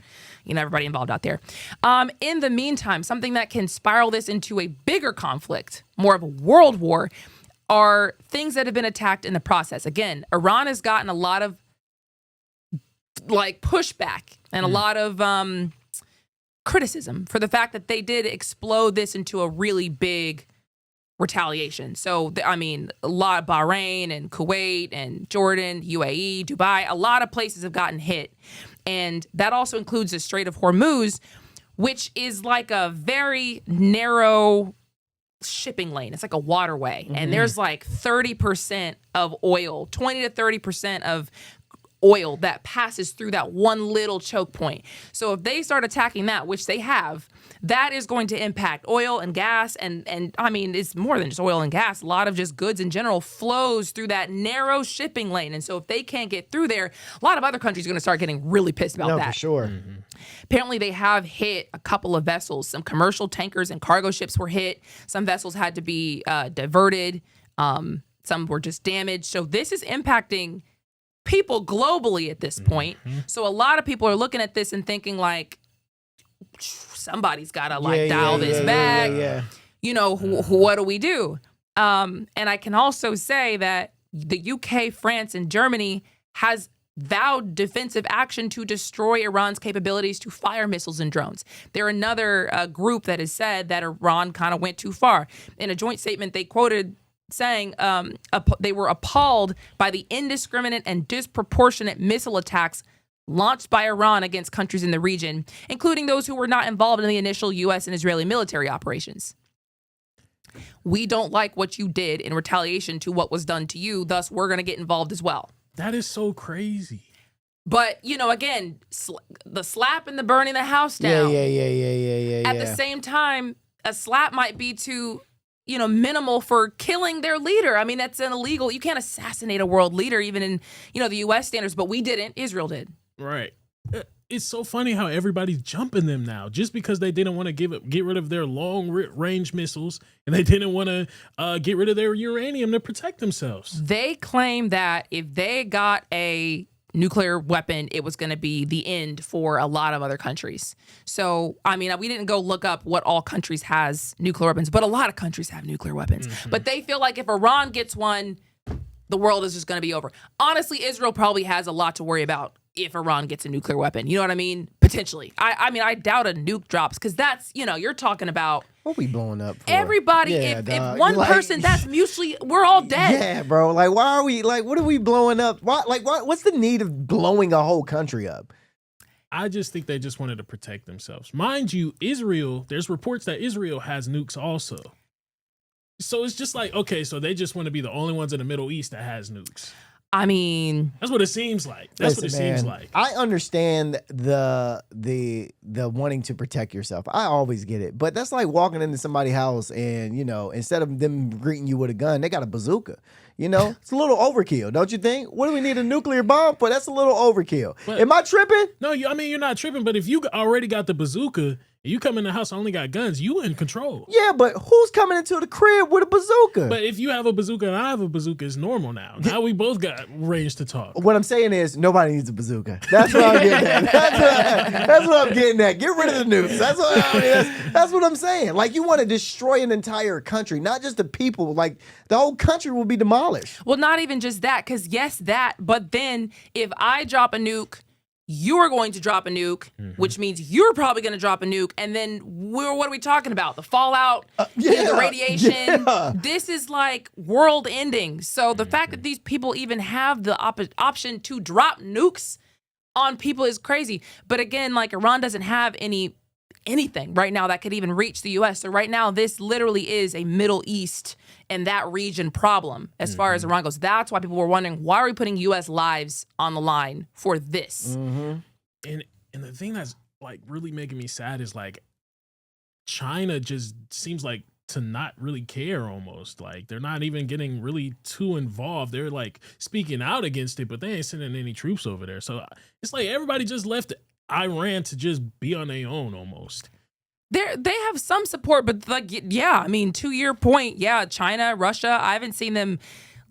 everybody involved out there. In the meantime, something that can spiral this into a bigger conflict, more of a world war, are things that have been attacked in the process. Again, Iran has gotten a lot of pushback and a lot of criticism for the fact that they did explode this into a really big retaliation. So, a lot of Bahrain and Kuwait and Jordan, UAE, Dubai, a lot of places have gotten hit. And that also includes the Strait of Hormuz, which is like a very narrow shipping lane. It's like a waterway. And there's like 30% of oil, 20 to 30% of oil that passes through that one little choke point. So if they start attacking that, which they have, that is going to impact oil and gas. And it's more than just oil and gas. A lot of just goods in general flows through that narrow shipping lane. And so if they can't get through there, a lot of other countries are going to start getting really pissed about that. For sure. Apparently, they have hit a couple of vessels. Some commercial tankers and cargo ships were hit. Some vessels had to be diverted. Some were just damaged. So this is impacting people globally at this point. So a lot of people are looking at this and thinking like, somebody's got to dial this back. What do we do? And I can also say that the UK, France, and Germany has vowed defensive action to destroy Iran's capabilities to fire missiles and drones. They're another group that has said that Iran kind of went too far. In a joint statement, they quoted saying they were appalled by the indiscriminate and disproportionate missile attacks launched by Iran against countries in the region, including those who were not involved in the initial U.S. and Israeli military operations. We don't like what you did in retaliation to what was done to you, thus we're going to get involved as well. That is so crazy. But, again, the slap and the burning the house down. Yeah. At the same time, a slap might be to minimal for killing their leader. I mean, that's an illegal. You can't assassinate a world leader, even in, the U.S. standards, but we didn't. Israel did. Right. It's so funny how everybody's jumping them now just because they didn't want to get rid of their long range missiles and they didn't want to get rid of their uranium to protect themselves. They claim that if they got a nuclear weapon, it was going to be the end for a lot of other countries. So, I mean, we didn't go look up what all countries has nuclear weapons, but a lot of countries have nuclear weapons. Mm-hmm. But they feel like if Iran gets one, the world is just going to be over. Honestly, Israel probably has a lot to worry about if Iran gets a nuclear weapon. You know what I mean? Potentially. I mean, I doubt a nuke drops because that's, you're talking about what we blowing up for? Everybody. Yeah, if one person, that's mutually, we're all dead. Yeah, bro. Like, why are we, what are we blowing up? What's the need of blowing a whole country up? I just think they just wanted to protect themselves. Mind you, Israel, there's reports that Israel has nukes also. So it's just like, okay, so they just want to be the only ones in the Middle East that has nukes. I mean, that's what it seems like. Seems like. I understand the wanting to protect yourself. I always get it. But that's like walking into somebody's house and, instead of them greeting you with a gun, they got a bazooka. It's a little overkill, don't you think? What do we need a nuclear bomb for? That's a little overkill. But, am I tripping? No, I mean, you're not tripping. But if you already got the bazooka, you come in the house, only got guns, you in control. Yeah, but who's coming into the crib with a bazooka? But if you have a bazooka and I have a bazooka, it's normal now. Now we both got range to talk. What I'm saying is nobody needs a bazooka. That's what I'm getting at. That's what I'm getting at. Get rid of the nukes. That's what I'm saying. Like, you want to destroy an entire country, not just the people. Like, the whole country will be demolished. Well, not even just that, because yes, that. But then if I drop a nuke, you're going to drop a nuke, which means you're probably going to drop a nuke. And then what are we talking about? The fallout, the radiation. Yeah. This is like world ending. So the fact that these people even have the option to drop nukes on people is crazy. But again, like, Iran doesn't have anything right now that could even reach the U.S. So right now, this literally is a Middle East and that region problem as far as Iran goes. That's why people were wondering, why are we putting U.S. lives on the line for this? Mm-hmm. And the thing that's like really making me sad is like China just seems like to not really care almost. Like, they're not even getting really too involved. They're like speaking out against it, but they ain't sending any troops over there. So it's like everybody just left Iran to just be on their own almost. They have some support, but I mean, to your point, China, Russia, I haven't seen them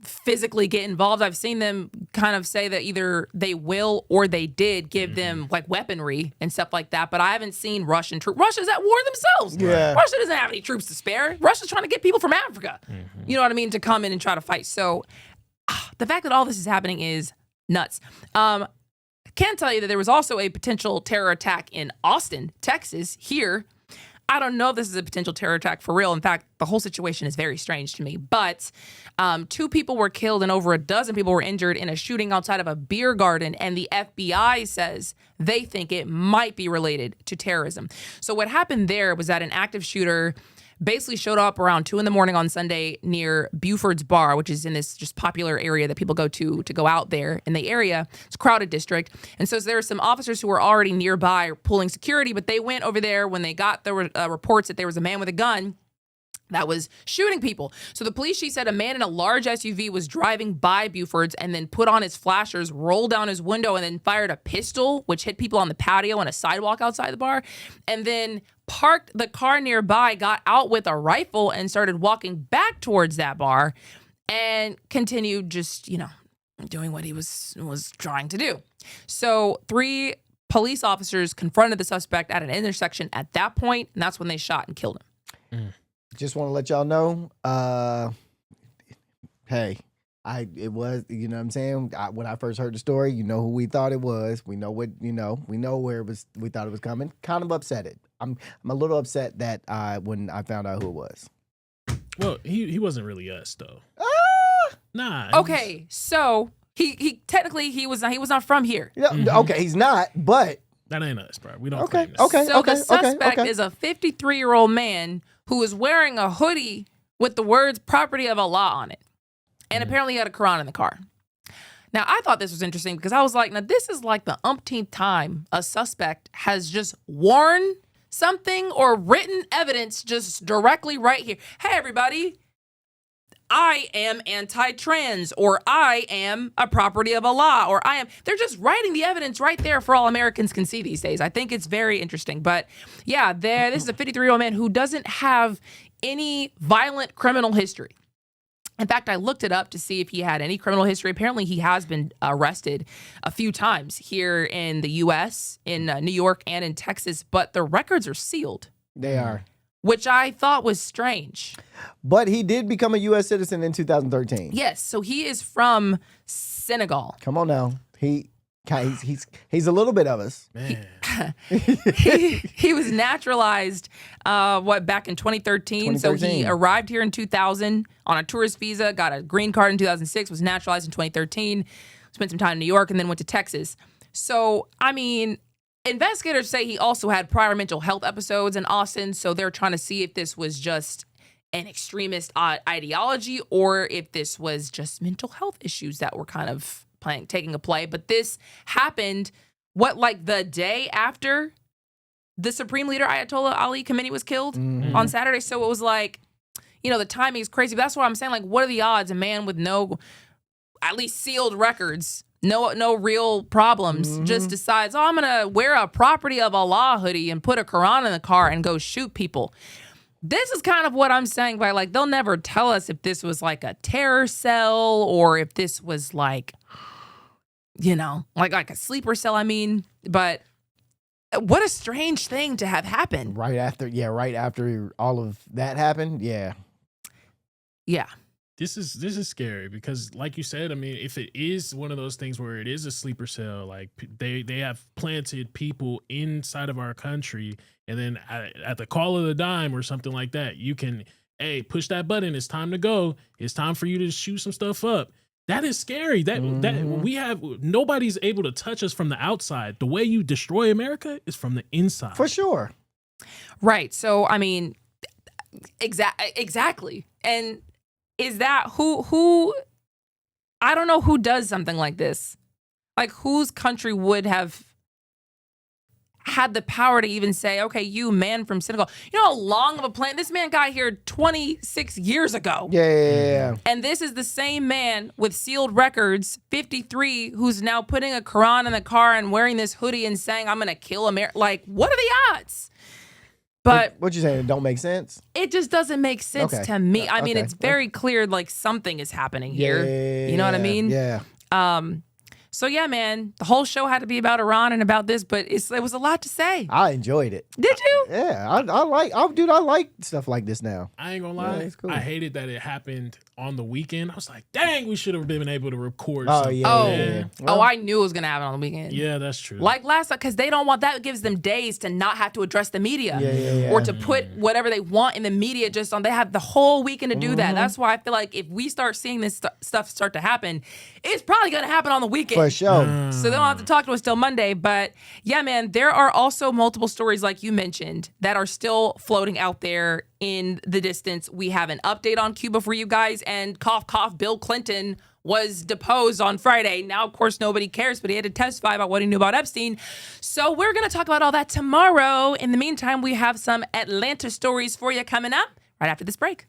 physically get involved. I've seen them kind of say that either they will or they did give them like weaponry and stuff like that, but I haven't seen Russian troops. Russia's at war themselves. Yeah. Russia doesn't have any troops to spare. Russia's trying to get people from Africa, you know what I mean, to come in and try to fight. So the fact that all this is happening is nuts. I can tell you that there was also a potential terror attack in Austin, Texas, here. I don't know if this is a potential terror attack for real. In fact, the whole situation is very strange to me. But 2 people were killed and over a dozen people were injured in a shooting outside of a beer garden. And the FBI says they think it might be related to terrorism. So what happened there was that an active shooter basically showed up around 2 a.m. on Sunday near Buford's Bar, which is in this just popular area that people go to go out there in the area. It's a crowded district. And so there were some officers who were already nearby pulling security, but they went over there when they got the reports that there was a man with a gun that was shooting people. So the police chief said a man in a large SUV was driving by Buford's and then put on his flashers, rolled down his window, and then fired a pistol, which hit people on the patio and a sidewalk outside the bar, and then parked the car nearby, got out with a rifle, and started walking back towards that bar and continued just, doing what he was trying to do. So 3 police officers confronted the suspect at an intersection at that point, and that's when they shot and killed him. Just want to let y'all know, hey, it was, you know what I'm saying? When I first heard the story, who we thought it was. We know what, we know where it was, we thought it was coming. Kind of upset it. I'm a little upset that when I found out who it was. Well, he wasn't really us though. Nah. Okay, so he technically he was not from here. Yeah, okay, he's not, but that ain't us, bro. We don't okay, claim okay, so okay, the suspect okay. is a 53-year-old man who is wearing a hoodie with the words "property of Allah" on it. And apparently he had a Quran in the car. Now, I thought this was interesting because I was like, now this is like the umpteenth time a suspect has just worn something or written evidence just directly right here. Hey, everybody, I am anti-trans, or I am a property of Allah, or I am. They're just writing the evidence right there for all Americans can see these days. I think it's very interesting. But yeah, this is a 53-year-old man who doesn't have any violent criminal history. In fact, I looked it up to see if he had any criminal history. Apparently, he has been arrested a few times here in the U.S., in New York, and in Texas, but the records are sealed. They are. Which I thought was strange. But he did become a U.S. citizen in 2013. Yes, so he is from Senegal. Come on now. He's a little bit of us. Man. He was naturalized back in 2013. So he arrived here in 2000 on a tourist visa, got a green card in 2006, was naturalized in 2013, spent some time in New York, and then went to Texas. So, I mean, investigators say he also had prior mental health episodes in Austin, so they're trying to see if this was just an extremist ideology or if this was just mental health issues that were kind of taking a play. But this happened, like the day after the Supreme Leader Ayatollah Ali Khamenei was killed on Saturday. So it was like, the timing is crazy. But that's what I'm saying. Like, what are the odds a man with no, at least sealed records, no real problems, just decides, I'm going to wear a property of Allah hoodie and put a Quran in the car and go shoot people. This is kind of what I'm saying by, like, they'll never tell us if this was like a terror cell or if this was like, like a sleeper cell, I mean. But what a strange thing to have happened. Right after all of that happened, yeah. Yeah. This is scary because, like you said, I mean, if it is one of those things where it is a sleeper cell, like they have planted people inside of our country, and then at the call of the dime or something like that, you can, hey, push that button. It's time to go. It's time for you to shoot some stuff up. That is scary. That we have, nobody's able to touch us from the outside. The way you destroy America is from the inside. For sure. Right. So, I mean, exactly. And is that who I don't know who does something like this. Like, whose country would have had the power to even say, okay, you man from Senegal, how long of a plan? This man got here 26 years ago. Yeah. And this is the same man with sealed records, 53, who's now putting a Quran in the car and wearing this hoodie and saying, I'm going to kill America. Like, what are the odds? But what you saying? It don't make sense? It just doesn't make sense to me. I mean, it's very clear, like, something is happening here. You know what I mean? Yeah. So yeah, man, the whole show had to be about Iran and about this, but it was a lot to say. I enjoyed it. Did you? Yeah, I like stuff like this now. I ain't gonna lie. Yeah, it's cool. I hated that it happened on the weekend. I was like, dang, we should have been able to record. Oh, something. yeah. Well, I knew it was gonna happen on the weekend. Yeah, that's true. Like last time, because they don't want that. It gives them days to not have to address the media, Yeah. or to put whatever they want in the media. Just on, they have the whole weekend to do that. That's why I feel like if we start seeing this stuff start to happen, it's probably gonna happen on the weekend. for sure. So they don't have to talk to us till Monday. But yeah, man, there are also multiple stories, like you mentioned, that are still floating out there in the distance. We have an update on Cuba for you guys. And cough, cough, Bill Clinton was deposed on Friday. Now, of course, nobody cares, but he had to testify about what he knew about Epstein. So we're going to talk about all that tomorrow. In the meantime, we have some Atlanta stories for you coming up right after this break.